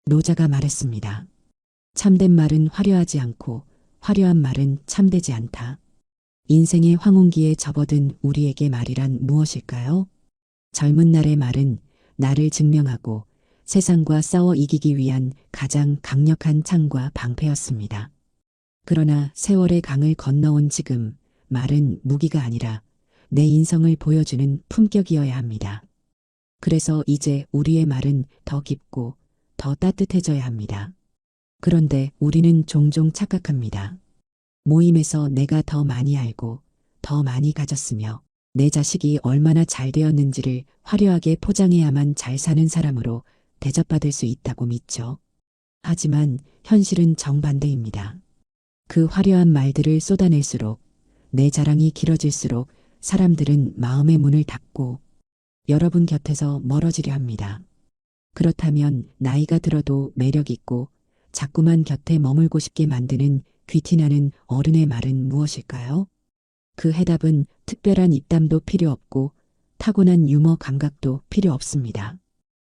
노자가 말했습니다. 참된 말은 화려하지 않고 화려한 말은 참되지 않다. 인생의 황혼기에 접어든 우리에게 말이란 무엇일까요? 젊은 날의 말은 나를 증명하고 세상과 싸워 이기기 위한 가장 강력한 창과 방패였습니다. 그러나 세월의 강을 건너온 지금 말은 무기가 아니라 내 인성을 보여주는 품격이어야 합니다. 그래서 이제 우리의 말은 더 깊고 더 따뜻해져야 합니다. 그런데 우리는 종종 착각합니다. 모임에서 내가 더 많이 알고 더 많이 가졌으며 내 자식이 얼마나 잘 되었는지를 화려하게 포장해야만 잘 사는 사람으로 대접받을 수 있다고 믿죠. 하지만 현실은 정반대입니다. 그 화려한 말들을 쏟아낼수록 내 자랑이 길어질수록 사람들은 마음의 문을 닫고 여러분 곁에서 멀어지려 합니다. 그렇다면 나이가 들어도 매력 있고 자꾸만 곁에 머물고 싶게 만드는 귀티나는 어른의 말은 무엇일까요? 그 해답은 특별한 입담도 필요 없고 타고난 유머 감각도 필요 없습니다.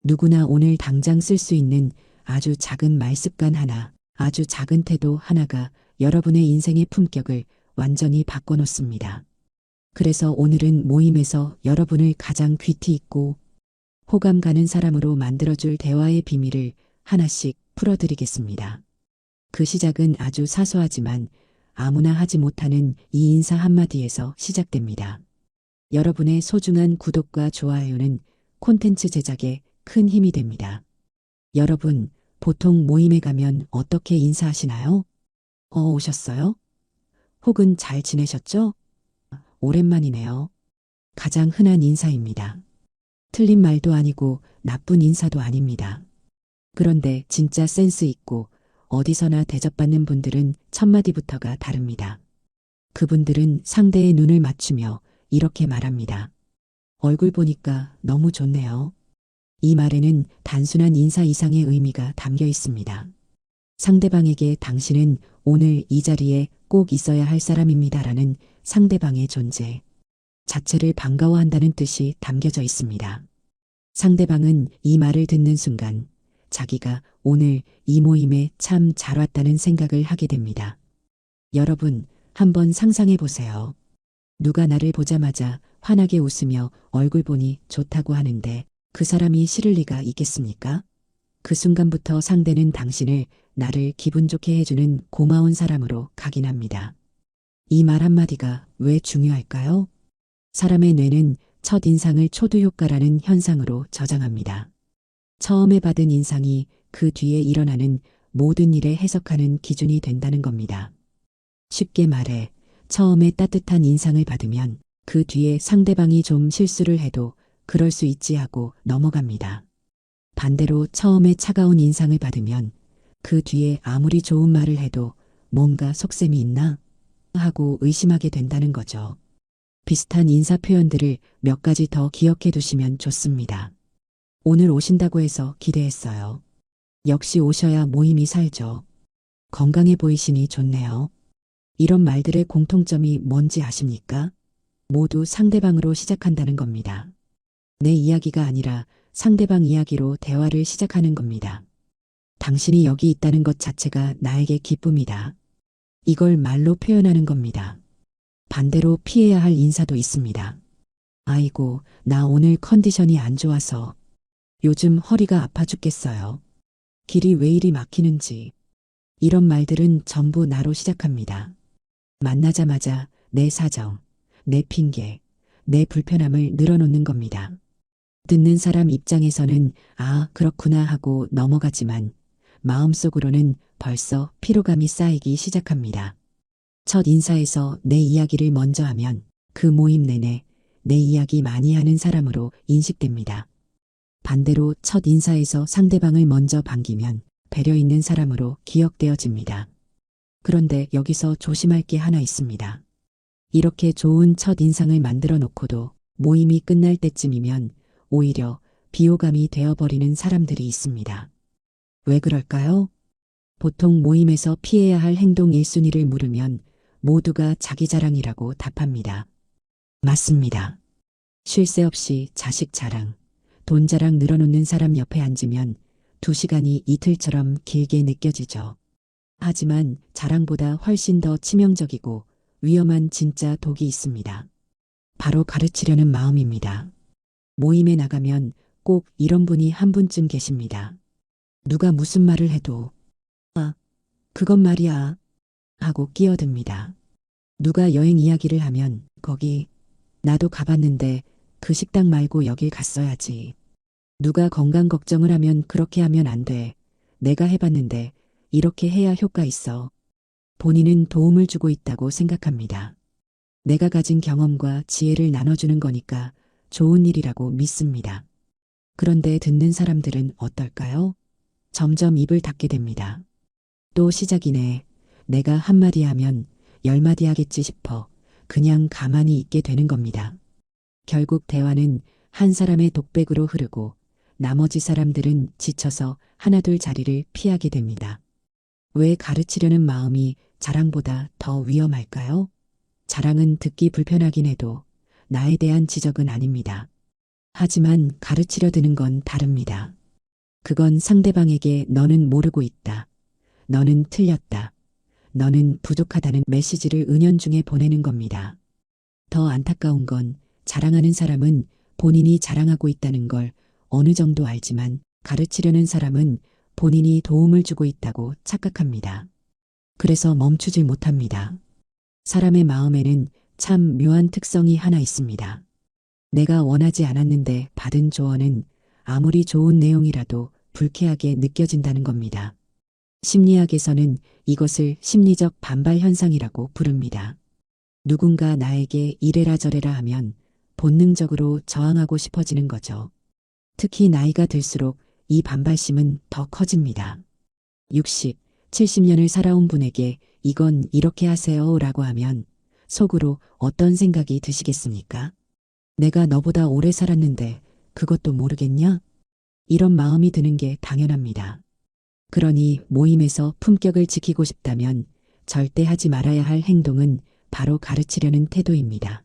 누구나 오늘 당장 쓸 수 있는 아주 작은 말습관 하나, 아주 작은 태도 하나가 여러분의 인생의 품격을 완전히 바꿔놓습니다. 그래서 오늘은 모임에서 여러분을 가장 귀티 있고 호감 가는 사람으로 만들어줄 대화의 비밀을 하나씩 풀어드리겠습니다. 그 시작은 아주 사소하지만 아무나 하지 못하는 이 인사 한마디에서 시작됩니다. 여러분의 소중한 구독과 좋아요는 콘텐츠 제작에 큰 힘이 됩니다. 여러분, 보통 모임에 가면 어떻게 인사하시나요? 오셨어요? 혹은 잘 지내셨죠? 오랜만이네요. 가장 흔한 인사입니다. 틀린 말도 아니고 나쁜 인사도 아닙니다. 그런데 진짜 센스 있고 어디서나 대접받는 분들은 첫마디부터가 다릅니다. 그분들은 상대의 눈을 맞추며 이렇게 말합니다. 얼굴 보니까 너무 좋네요. 이 말에는 단순한 인사 이상의 의미가 담겨 있습니다. 상대방에게 당신은 오늘 이 자리에 꼭 있어야 할 사람입니다라는 상대방의 존재 자체를 반가워한다는 뜻이 담겨져 있습니다. 상대방은 이 말을 듣는 순간 자기가 오늘 이 모임에 참 잘 왔다는 생각을 하게 됩니다. 여러분, 한번 상상해 보세요. 누가 나를 보자마자 환하게 웃으며 얼굴 보니 좋다고 하는데 그 사람이 싫을 리가 있겠습니까? 그 순간부터 상대는 당신을 나를 기분 좋게 해주는 고마운 사람으로 각인합니다. 이 말 한마디가 왜 중요할까요? 사람의 뇌는 첫 인상을 초두효과라는 현상으로 저장합니다. 처음에 받은 인상이 그 뒤에 일어나는 모든 일에 해석하는 기준이 된다는 겁니다. 쉽게 말해 처음에 따뜻한 인상을 받으면 그 뒤에 상대방이 좀 실수를 해도 그럴 수 있지 하고 넘어갑니다. 반대로 처음에 차가운 인상을 받으면 그 뒤에 아무리 좋은 말을 해도 뭔가 속셈이 있나 하고 의심하게 된다는 거죠. 비슷한 인사 표현들을 몇 가지 더 기억해 두시면 좋습니다. 오늘 오신다고 해서 기대했어요. 역시 오셔야 모임이 살죠. 건강해 보이시니 좋네요. 이런 말들의 공통점이 뭔지 아십니까? 모두 상대방으로 시작한다는 겁니다. 내 이야기가 아니라 상대방 이야기로 대화를 시작하는 겁니다. 당신이 여기 있다는 것 자체가 나에게 기쁨이다. 이걸 말로 표현하는 겁니다. 반대로 피해야 할 인사도 있습니다. 아이고, 나 오늘 컨디션이 안 좋아서 요즘 허리가 아파 죽겠어요. 길이 왜 이리 막히는지. 이런 말들은 전부 나로 시작합니다. 만나자마자 내 사정, 내 핑계, 내 불편함을 늘어놓는 겁니다. 듣는 사람 입장에서는 아, 그렇구나 하고 넘어가지만 마음속으로는 벌써 피로감이 쌓이기 시작합니다. 첫 인사에서 내 이야기를 먼저 하면 그 모임 내내 내 이야기 많이 하는 사람으로 인식됩니다. 반대로 첫 인사에서 상대방을 먼저 반기면 배려 있는 사람으로 기억되어집니다. 그런데 여기서 조심할 게 하나 있습니다. 이렇게 좋은 첫 인상을 만들어 놓고도 모임이 끝날 때쯤이면 오히려 비호감이 되어버리는 사람들이 있습니다. 왜 그럴까요? 보통 모임에서 피해야 할 행동 1순위를 물으면 모두가 자기 자랑이라고 답합니다. 맞습니다. 쉴 새 없이 자식 자랑, 돈 자랑 늘어놓는 사람 옆에 앉으면 2시간이 이틀처럼 길게 느껴지죠. 하지만 자랑보다 훨씬 더 치명적이고 위험한 진짜 독이 있습니다. 바로 가르치려는 마음입니다. 모임에 나가면 꼭 이런 분이 한 분쯤 계십니다. 누가 무슨 말을 해도 아, 그건 말이야 하고 끼어듭니다. 누가 여행 이야기를 하면 거기 나도 가봤는데 그 식당 말고 여길 갔어야지. 누가 건강 걱정을 하면 그렇게 하면 안 돼. 내가 해봤는데 이렇게 해야 효과 있어. 본인은 도움을 주고 있다고 생각합니다. 내가 가진 경험과 지혜를 나눠주는 거니까 좋은 일이라고 믿습니다. 그런데 듣는 사람들은 어떨까요? 점점 입을 닫게 됩니다. 또 시작이네. 내가 한마디 하면 10마디 하겠지 싶어 그냥 가만히 있게 되는 겁니다. 결국 대화는 한 사람의 독백으로 흐르고 나머지 사람들은 지쳐서 하나둘 자리를 피하게 됩니다. 왜 가르치려는 마음이 자랑보다 더 위험할까요? 자랑은 듣기 불편하긴 해도 나에 대한 지적은 아닙니다. 하지만 가르치려 드는 건 다릅니다. 그건 상대방에게 너는 모르고 있다. 너는 틀렸다. 너는 부족하다는 메시지를 은연중에 보내는 겁니다. 더 안타까운 건 자랑하는 사람은 본인이 자랑하고 있다는 걸 어느 정도 알지만 가르치려는 사람은 본인이 도움을 주고 있다고 착각합니다. 그래서 멈추질 못합니다. 사람의 마음에는 참 묘한 특성이 하나 있습니다. 내가 원하지 않았는데 받은 조언은 아무리 좋은 내용이라도 불쾌하게 느껴진다는 겁니다. 심리학에서는 이것을 심리적 반발 현상이라고 부릅니다. 누군가 나에게 이래라 저래라 하면 본능적으로 저항하고 싶어지는 거죠. 특히 나이가 들수록 이 반발심은 더 커집니다. 60, 70년을 살아온 분에게 이건 이렇게 하세요 라고 하면 속으로 어떤 생각이 드시겠습니까? 내가 너보다 오래 살았는데 그것도 모르겠냐? 이런 마음이 드는 게 당연합니다. 그러니 모임에서 품격을 지키고 싶다면 절대 하지 말아야 할 행동은 바로 가르치려는 태도입니다.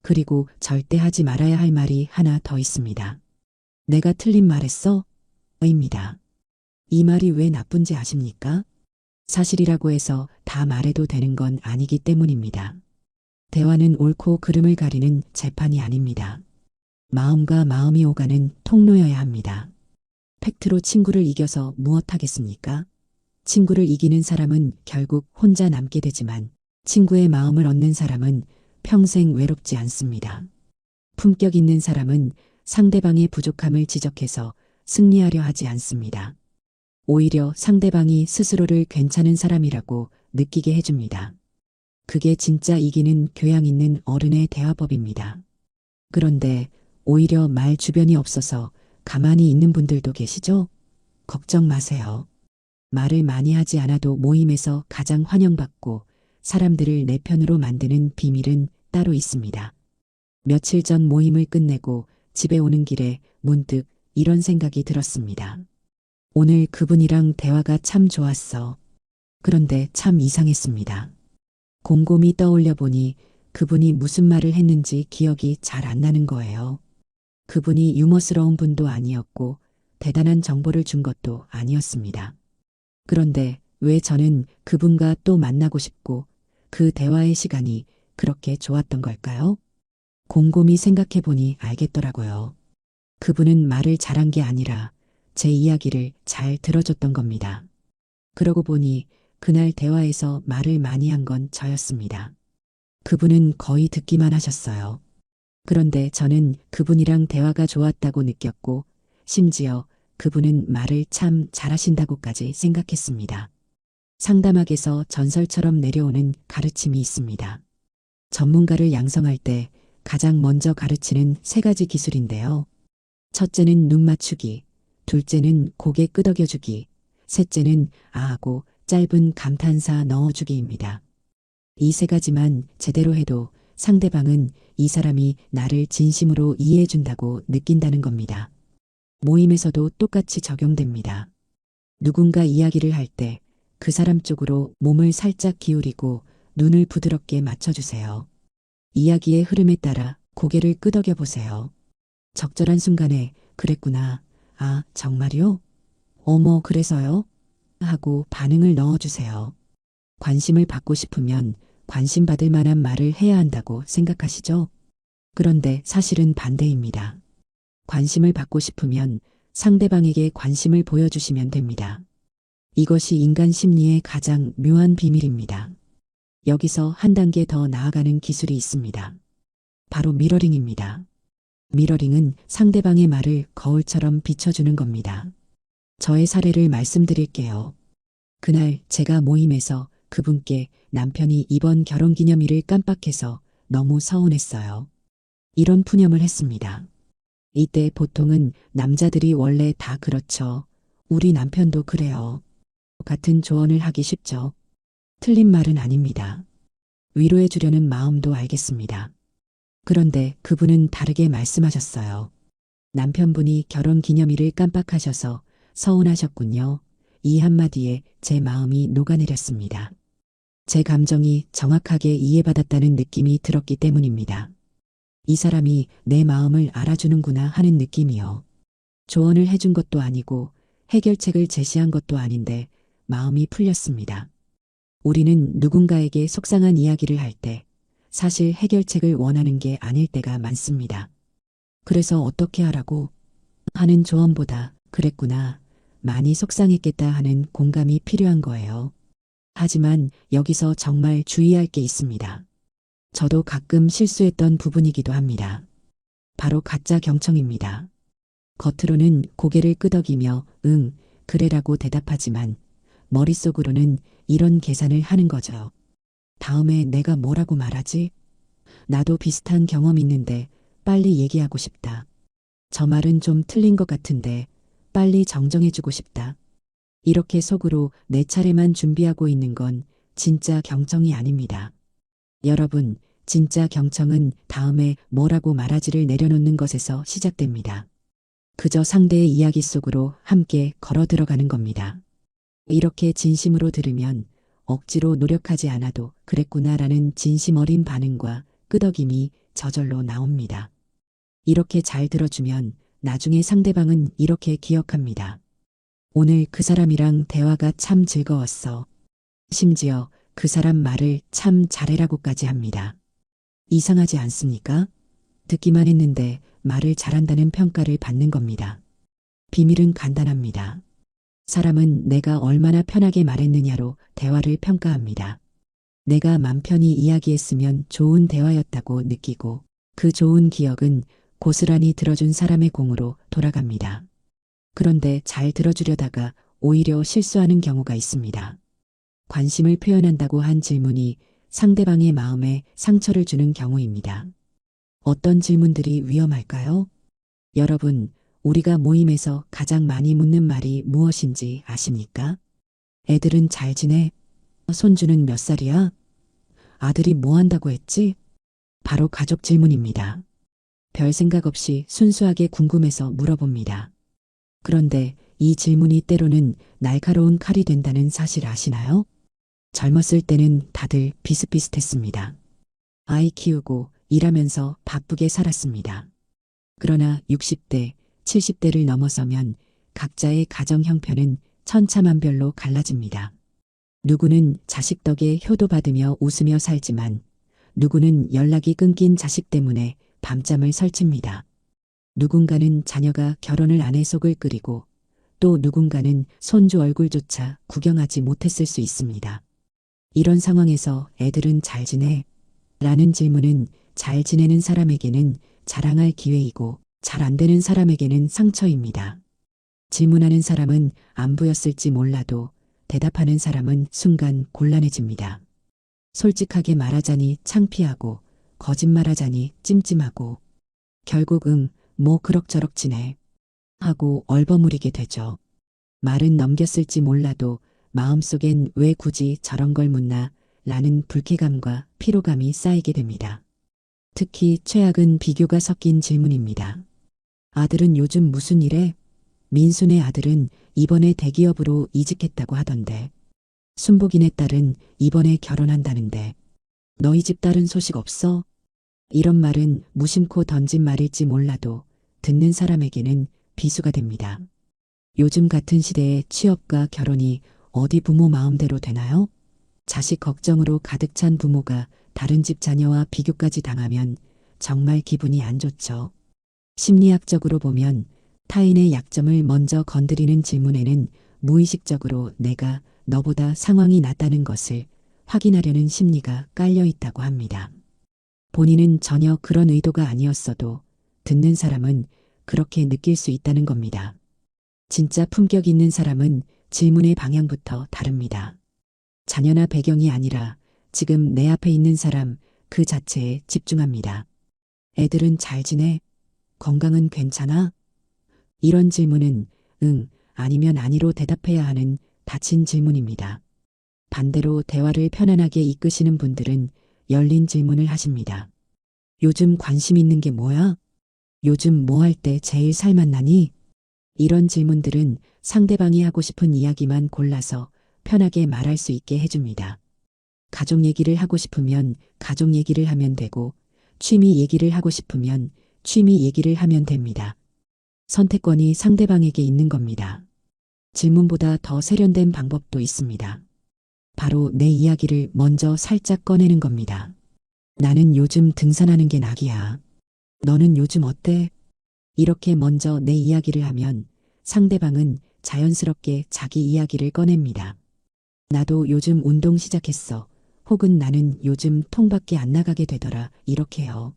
그리고 절대 하지 말아야 할 말이 하나 더 있습니다. 내가 틀린 말했어? 입니다. 이 말이 왜 나쁜지 아십니까? 사실이라고 해서 다 말해도 되는 건 아니기 때문입니다. 대화는 옳고 그름을 가리는 재판이 아닙니다. 마음과 마음이 오가는 통로여야 합니다. 팩트로 친구를 이겨서 무엇하겠습니까? 친구를 이기는 사람은 결국 혼자 남게 되지만 친구의 마음을 얻는 사람은 평생 외롭지 않습니다. 품격 있는 사람은 상대방의 부족함을 지적해서 승리하려 하지 않습니다. 오히려 상대방이 스스로를 괜찮은 사람이라고 느끼게 해줍니다. 그게 진짜 이기는 교양 있는 어른의 대화법입니다. 그런데 오히려 말 주변이 없어서 가만히 있는 분들도 계시죠? 걱정 마세요. 말을 많이 하지 않아도 모임에서 가장 환영받고 사람들을 내 편으로 만드는 비밀은 따로 있습니다. 며칠 전 모임을 끝내고 집에 오는 길에 문득 이런 생각이 들었습니다. 오늘 그분이랑 대화가 참 좋았어. 그런데 참 이상했습니다. 곰곰이 떠올려 보니 그분이 무슨 말을 했는지 기억이 잘 안 나는 거예요. 그분이 유머스러운 분도 아니었고 대단한 정보를 준 것도 아니었습니다. 그런데 왜 저는 그분과 또 만나고 싶고 그 대화의 시간이 그렇게 좋았던 걸까요? 곰곰이 생각해 보니 알겠더라고요. 그분은 말을 잘한 게 아니라 제 이야기를 잘 들어줬던 겁니다. 그러고 보니 그날 대화에서 말을 많이 한 건 저였습니다. 그분은 거의 듣기만 하셨어요. 그런데 저는 그분이랑 대화가 좋았다고 느꼈고 심지어 그분은 말을 참 잘하신다고까지 생각했습니다. 상담학에서 전설처럼 내려오는 가르침이 있습니다. 전문가를 양성할 때 가장 먼저 가르치는 3가지 기술인데요. 첫째는 눈 맞추기, 둘째는 고개 끄덕여주기, 셋째는 아하고 짧은 감탄사 넣어주기입니다. 이 3가지만 제대로 해도 상대방은 이 사람이 나를 진심으로 이해해준다고 느낀다는 겁니다. 모임에서도 똑같이 적용됩니다. 누군가 이야기를 할 때 그 사람 쪽으로 몸을 살짝 기울이고 눈을 부드럽게 맞춰주세요. 이야기의 흐름에 따라 고개를 끄덕여 보세요. 적절한 순간에 그랬구나. 아, 정말요? 어머, 그래서요? 하고 반응을 넣어주세요. 관심을 받고 싶으면 관심받을 만한 말을 해야 한다고 생각하시죠? 그런데 사실은 반대입니다. 관심을 받고 싶으면 상대방에게 관심을 보여주시면 됩니다. 이것이 인간 심리의 가장 묘한 비밀입니다. 여기서 한 단계 더 나아가는 기술이 있습니다. 바로 미러링입니다. 미러링은 상대방의 말을 거울처럼 비춰주는 겁니다. 저의 사례를 말씀드릴게요. 그날 제가 모임에서 그분께 남편이 이번 결혼기념일을 깜빡해서 너무 서운했어요. 이런 푸념을 했습니다. 이때 보통은 남자들이 원래 다 그렇죠. 우리 남편도 그래요. 같은 조언을 하기 쉽죠. 틀린 말은 아닙니다. 위로해 주려는 마음도 알겠습니다. 그런데 그분은 다르게 말씀하셨어요. 남편분이 결혼 기념일을 깜빡하셔서 서운하셨군요. 이 한마디에 제 마음이 녹아내렸습니다. 제 감정이 정확하게 이해받았다는 느낌이 들었기 때문입니다. 이 사람이 내 마음을 알아주는구나 하는 느낌이요. 조언을 해준 것도 아니고 해결책을 제시한 것도 아닌데 마음이 풀렸습니다. 우리는 누군가에게 속상한 이야기를 할 때 사실 해결책을 원하는 게 아닐 때가 많습니다. 그래서 어떻게 하라고 하는 조언보다 그랬구나, 많이 속상했겠다 하는 공감이 필요한 거예요. 하지만 여기서 정말 주의할 게 있습니다. 저도 가끔 실수했던 부분이기도 합니다. 바로 가짜 경청입니다. 겉으로는 고개를 끄덕이며 응, 그래라고 대답하지만 머릿속으로는 이런 계산을 하는 거죠. 다음에 내가 뭐라고 말하지? 나도 비슷한 경험 있는데 빨리 얘기하고 싶다. 저 말은 좀 틀린 것 같은데 빨리 정정해주고 싶다. 이렇게 속으로 내 차례만 준비하고 있는 건 진짜 경청이 아닙니다. 여러분, 진짜 경청은 다음에 뭐라고 말하지를 내려놓는 것에서 시작됩니다. 그저 상대의 이야기 속으로 함께 걸어 들어가는 겁니다. 이렇게 진심으로 들으면 억지로 노력하지 않아도 그랬구나라는 진심 어린 반응과 끄덕임이 저절로 나옵니다. 이렇게 잘 들어주면 나중에 상대방은 이렇게 기억합니다. 오늘 그 사람이랑 대화가 참 즐거웠어. 심지어 그 사람 말을 참 잘해라고까지 합니다. 이상하지 않습니까? 듣기만 했는데 말을 잘한다는 평가를 받는 겁니다. 비밀은 간단합니다. 사람은 내가 얼마나 편하게 말했느냐로 대화를 평가합니다. 내가 맘 편히 이야기했으면 좋은 대화였다고 느끼고 그 좋은 기억은 고스란히 들어준 사람의 공으로 돌아갑니다. 그런데 잘 들어주려다가 오히려 실수하는 경우가 있습니다. 관심을 표현한다고 한 질문이 상대방의 마음에 상처를 주는 경우입니다. 어떤 질문들이 위험할까요? 여러분, 우리가 모임에서 가장 많이 묻는 말이 무엇인지 아십니까? 애들은 잘 지내? 손주는 몇 살이야? 아들이 뭐 한다고 했지? 바로 가족 질문입니다. 별 생각 없이 순수하게 궁금해서 물어봅니다. 그런데 이 질문이 때로는 날카로운 칼이 된다는 사실 아시나요? 젊었을 때는 다들 비슷비슷했습니다. 아이 키우고 일하면서 바쁘게 살았습니다. 그러나 60대, 70대를 넘어서면 각자의 가정 형편은 천차만별로 갈라집니다. 누구는 자식 덕에 효도받으며 웃으며 살지만 누구는 연락이 끊긴 자식 때문에 밤잠을 설칩니다. 누군가는 자녀가 결혼을 안 해 속을 끓이고 또 누군가는 손주 얼굴조차 구경하지 못했을 수 있습니다. 이런 상황에서 애들은 잘 지내? 라는 질문은 잘 지내는 사람에게는 자랑할 기회이고 잘 안 되는 사람에게는 상처입니다. 질문하는 사람은 안 보였을지 몰라도 대답하는 사람은 순간 곤란해집니다. 솔직하게 말하자니 창피하고 거짓말하자니 찜찜하고 결국 뭐 그럭저럭 지내 하고 얼버무리게 되죠. 말은 넘겼을지 몰라도 마음속엔 왜 굳이 저런 걸 묻나 라는 불쾌감과 피로감이 쌓이게 됩니다. 특히 최악은 비교가 섞인 질문입니다. 아들은 요즘 무슨 일해? 민수네 아들은 이번에 대기업으로 이직했다고 하던데. 순복이네 딸은 이번에 결혼한다는데. 너희 집 딸은 소식 없어? 이런 말은 무심코 던진 말일지 몰라도 듣는 사람에게는 비수가 됩니다. 요즘 같은 시대에 취업과 결혼이 어디 부모 마음대로 되나요? 자식 걱정으로 가득 찬 부모가 다른 집 자녀와 비교까지 당하면 정말 기분이 안 좋죠. 심리학적으로 보면 타인의 약점을 먼저 건드리는 질문에는 무의식적으로 내가 너보다 상황이 낫다는 것을 확인하려는 심리가 깔려 있다고 합니다. 본인은 전혀 그런 의도가 아니었어도 듣는 사람은 그렇게 느낄 수 있다는 겁니다. 진짜 품격 있는 사람은 질문의 방향부터 다릅니다. 자녀나 배경이 아니라 지금 내 앞에 있는 사람 그 자체에 집중합니다. 애들은 잘 지내? 건강은 괜찮아? 이런 질문은 응, 아니면 아니로 대답해야 하는 닫힌 질문입니다. 반대로 대화를 편안하게 이끄시는 분들은 열린 질문을 하십니다. 요즘 관심 있는 게 뭐야? 요즘 뭐 할 때 제일 살맛나니? 이런 질문들은 상대방이 하고 싶은 이야기만 골라서 편하게 말할 수 있게 해줍니다. 가족 얘기를 하고 싶으면 가족 얘기를 하면 되고, 취미 얘기를 하고 싶으면 취미 얘기를 하면 됩니다. 선택권이 상대방에게 있는 겁니다. 질문보다 더 세련된 방법도 있습니다. 바로 내 이야기를 먼저 살짝 꺼내는 겁니다. 나는 요즘 등산하는 게 낙이야. 너는 요즘 어때? 이렇게 먼저 내 이야기를 하면 상대방은 자연스럽게 자기 이야기를 꺼냅니다. 나도 요즘 운동 시작했어. 혹은 나는 요즘 통밖에 안 나가게 되더라. 이렇게요.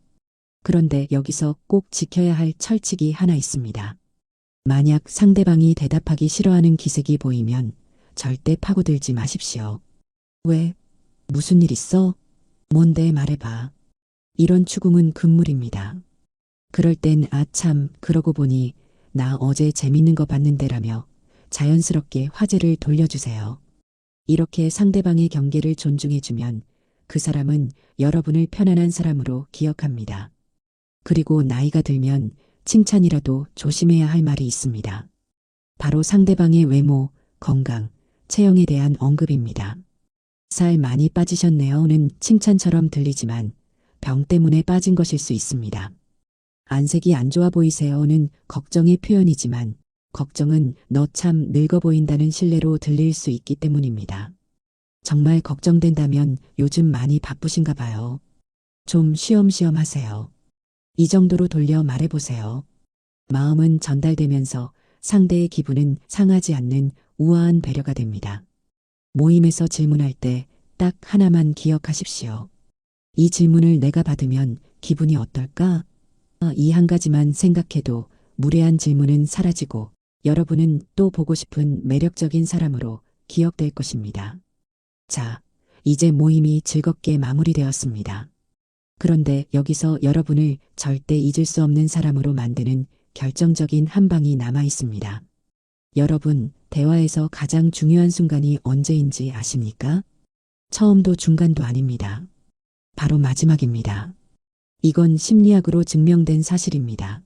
그런데 여기서 꼭 지켜야 할 철칙이 하나 있습니다. 만약 상대방이 대답하기 싫어하는 기색이 보이면 절대 파고들지 마십시오. 왜? 무슨 일 있어? 뭔데 말해봐. 이런 추궁은 금물입니다. 그럴 땐 아 참 그러고 보니 나 어제 재밌는 거 봤는데라며 자연스럽게 화제를 돌려주세요. 이렇게 상대방의 경계를 존중해주면 그 사람은 여러분을 편안한 사람으로 기억합니다. 그리고 나이가 들면 칭찬이라도 조심해야 할 말이 있습니다. 바로 상대방의 외모, 건강, 체형에 대한 언급입니다. 살 많이 빠지셨네요는 칭찬처럼 들리지만 병 때문에 빠진 것일 수 있습니다. 안색이 안 좋아 보이세요는 걱정의 표현이지만 걱정은 너 참 늙어 보인다는 신뢰로 들릴 수 있기 때문입니다. 정말 걱정된다면 요즘 많이 바쁘신가 봐요. 좀 쉬엄쉬엄 하세요. 이 정도로 돌려 말해보세요. 마음은 전달되면서 상대의 기분은 상하지 않는 우아한 배려가 됩니다. 모임에서 질문할 때 딱 하나만 기억하십시오. 이 질문을 내가 받으면 기분이 어떨까? 이 한 가지만 생각해도 무례한 질문은 사라지고 여러분은 또 보고 싶은 매력적인 사람으로 기억될 것입니다. 자, 이제 모임이 즐겁게 마무리되었습니다. 그런데 여기서 여러분을 절대 잊을 수 없는 사람으로 만드는 결정적인 한 방이 남아 있습니다. 여러분, 대화에서 가장 중요한 순간이 언제인지 아십니까? 처음도 중간도 아닙니다. 바로 마지막입니다. 이건 심리학으로 증명된 사실입니다.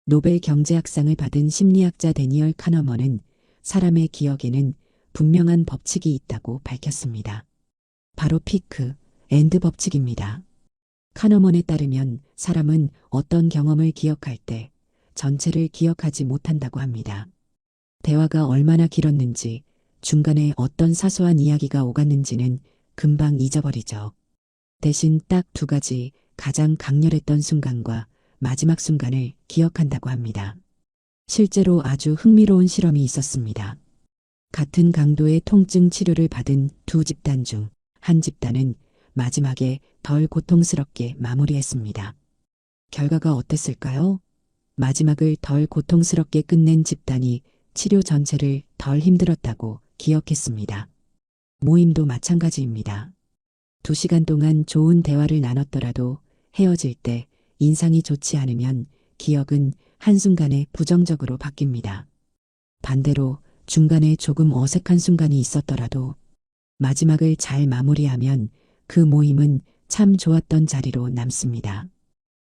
노벨 경제학상을 받은 심리학자 데니얼 카너먼은 사람의 기억에는 분명한 법칙이 있다고 밝혔습니다. 바로 피크, 엔드 법칙입니다. 카너먼에 따르면 사람은 어떤 경험을 기억할 때 전체를 기억하지 못한다고 합니다. 대화가 얼마나 길었는지, 중간에 어떤 사소한 이야기가 오갔는지는 금방 잊어버리죠. 대신 딱 두 가지 가장 강렬했던 순간과 마지막 순간을 기억한다고 합니다. 실제로 아주 흥미로운 실험이 있었습니다. 같은 강도의 통증 치료를 받은 두 집단 중 한 집단은 마지막에 덜 고통스럽게 마무리했습니다. 결과가 어땠을까요? 마지막을 덜 고통스럽게 끝낸 집단이 치료 전체를 덜 힘들었다고 기억했습니다. 모임도 마찬가지입니다. 2시간 동안 좋은 대화를 나눴더라도 헤어질 때 인상이 좋지 않으면 기억은 한순간에 부정적으로 바뀝니다. 반대로 중간에 조금 어색한 순간이 있었더라도 마지막을 잘 마무리하면 그 모임은 참 좋았던 자리로 남습니다.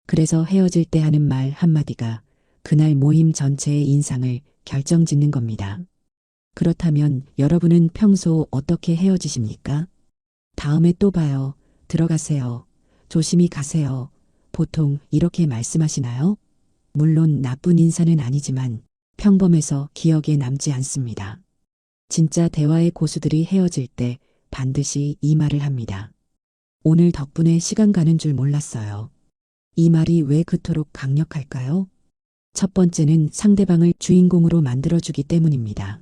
그래서 헤어질 때 하는 말 한마디가 그날 모임 전체의 인상을 결정짓는 겁니다. 그렇다면 여러분은 평소 어떻게 헤어지십니까? 다음에 또 봐요. 들어가세요. 조심히 가세요. 보통 이렇게 말씀하시나요? 물론 나쁜 인사는 아니지만 평범해서 기억에 남지 않습니다. 진짜 대화의 고수들이 헤어질 때 반드시 이 말을 합니다. 오늘 덕분에 시간 가는 줄 몰랐어요. 이 말이 왜 그토록 강력할까요? 첫 번째는 상대방을 주인공으로 만들어주기 때문입니다.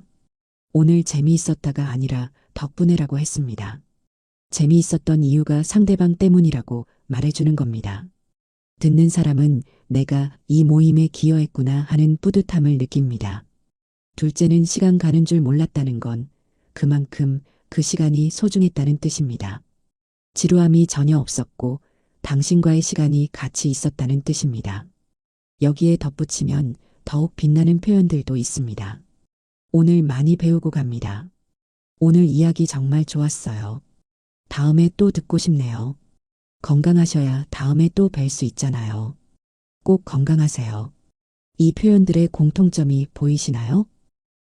오늘 재미있었다가 아니라 덕분에라고 했습니다. 재미있었던 이유가 상대방 때문이라고 말해주는 겁니다. 듣는 사람은 내가 이 모임에 기여했구나 하는 뿌듯함을 느낍니다. 둘째는 시간 가는 줄 몰랐다는 건 그만큼 그 시간이 소중했다는 뜻입니다. 지루함이 전혀 없었고 당신과의 시간이 같이 있었다는 뜻입니다. 여기에 덧붙이면 더욱 빛나는 표현들도 있습니다. 오늘 많이 배우고 갑니다. 오늘 이야기 정말 좋았어요. 다음에 또 듣고 싶네요. 건강하셔야 다음에 또 뵐 수 있잖아요. 꼭 건강하세요. 이 표현들의 공통점이 보이시나요?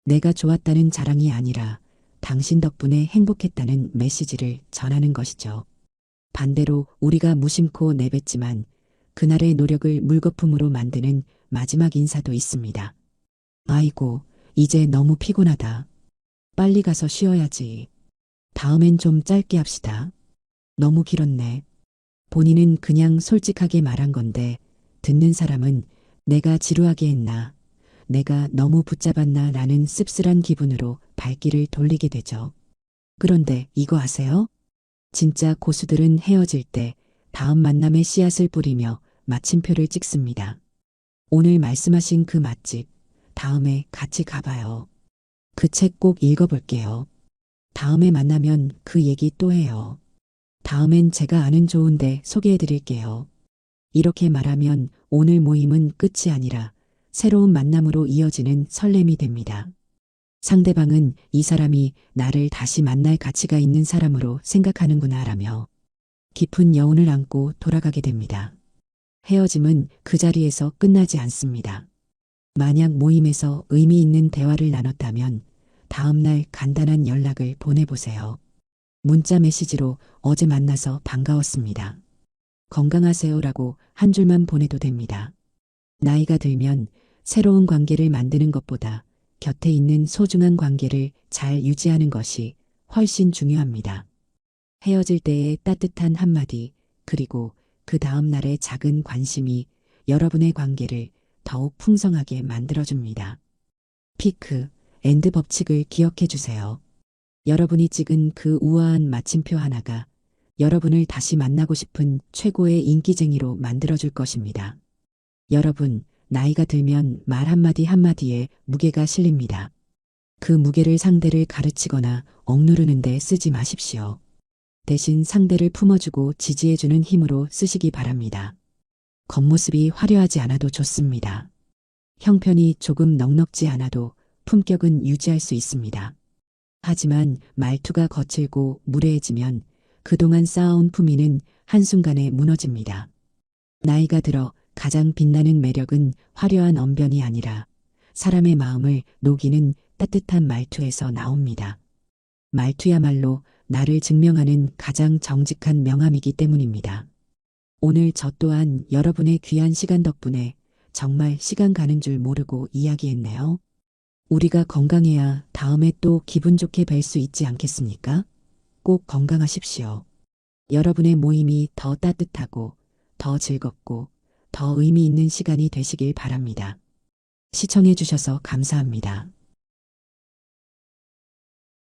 내가 좋았다는 자랑이 아니라 당신 덕분에 행복했다는 메시지를 전하는 것이죠. 반대로 우리가 무심코 내뱉지만 그날의 노력을 물거품으로 만드는 마지막 인사도 있습니다. 아이고, 이제 너무 피곤하다. 빨리 가서 쉬어야지. 다음엔 좀 짧게 합시다. 너무 길었네. 본인은 그냥 솔직하게 말한 건데 듣는 사람은 내가 지루하게 했나, 내가 너무 붙잡았나 라는 씁쓸한 기분으로 발길을 돌리게 되죠. 그런데 이거 아세요? 진짜 고수들은 헤어질 때 다음 만남의 씨앗을 뿌리며 마침표를 찍습니다. 오늘 말씀하신 그 맛집, 다음에 같이 가봐요. 그 책 꼭 읽어볼게요. 다음에 만나면 그 얘기 또 해요. 다음엔 제가 아는 좋은데 소개해드릴게요. 이렇게 말하면 오늘 모임은 끝이 아니라 새로운 만남으로 이어지는 설렘이 됩니다. 상대방은 이 사람이 나를 다시 만날 가치가 있는 사람으로 생각하는구나 라며 깊은 여운을 안고 돌아가게 됩니다. 헤어짐은 그 자리에서 끝나지 않습니다. 만약 모임에서 의미 있는 대화를 나눴다면 다음날 간단한 연락을 보내보세요. 문자 메시지로 어제 만나서 반가웠습니다. 건강하세요라고 한 줄만 보내도 됩니다. 나이가 들면 새로운 관계를 만드는 것보다 곁에 있는 소중한 관계를 잘 유지하는 것이 훨씬 중요합니다. 헤어질 때의 따뜻한 한마디, 그리고 그 다음 날의 작은 관심이 여러분의 관계를 더욱 풍성하게 만들어줍니다. 피크, 엔드 법칙을 기억해 주세요. 여러분이 찍은 그 우아한 마침표 하나가 여러분을 다시 만나고 싶은 최고의 인기쟁이로 만들어줄 것입니다. 여러분, 나이가 들면 말 한마디 한마디에 무게가 실립니다. 그 무게를 상대를 가르치거나 억누르는 데 쓰지 마십시오. 대신 상대를 품어주고 지지해주는 힘으로 쓰시기 바랍니다. 겉모습이 화려하지 않아도 좋습니다. 형편이 조금 넉넉지 않아도 품격은 유지할 수 있습니다. 하지만 말투가 거칠고 무례해지면 그동안 쌓아온 품위는 한순간에 무너집니다. 나이가 들어 가장 빛나는 매력은 화려한 언변이 아니라 사람의 마음을 녹이는 따뜻한 말투에서 나옵니다. 말투야말로 나를 증명하는 가장 정직한 명함이기 때문입니다. 오늘 저 또한 여러분의 귀한 시간 덕분에 정말 시간 가는 줄 모르고 이야기했네요. 우리가 건강해야 다음에 또 기분 좋게 뵐 수 있지 않겠습니까? 꼭 건강하십시오. 여러분의 모임이 더 따뜻하고 더 즐겁고 더 의미 있는 시간이 되시길 바랍니다. 시청해 주셔서 감사합니다.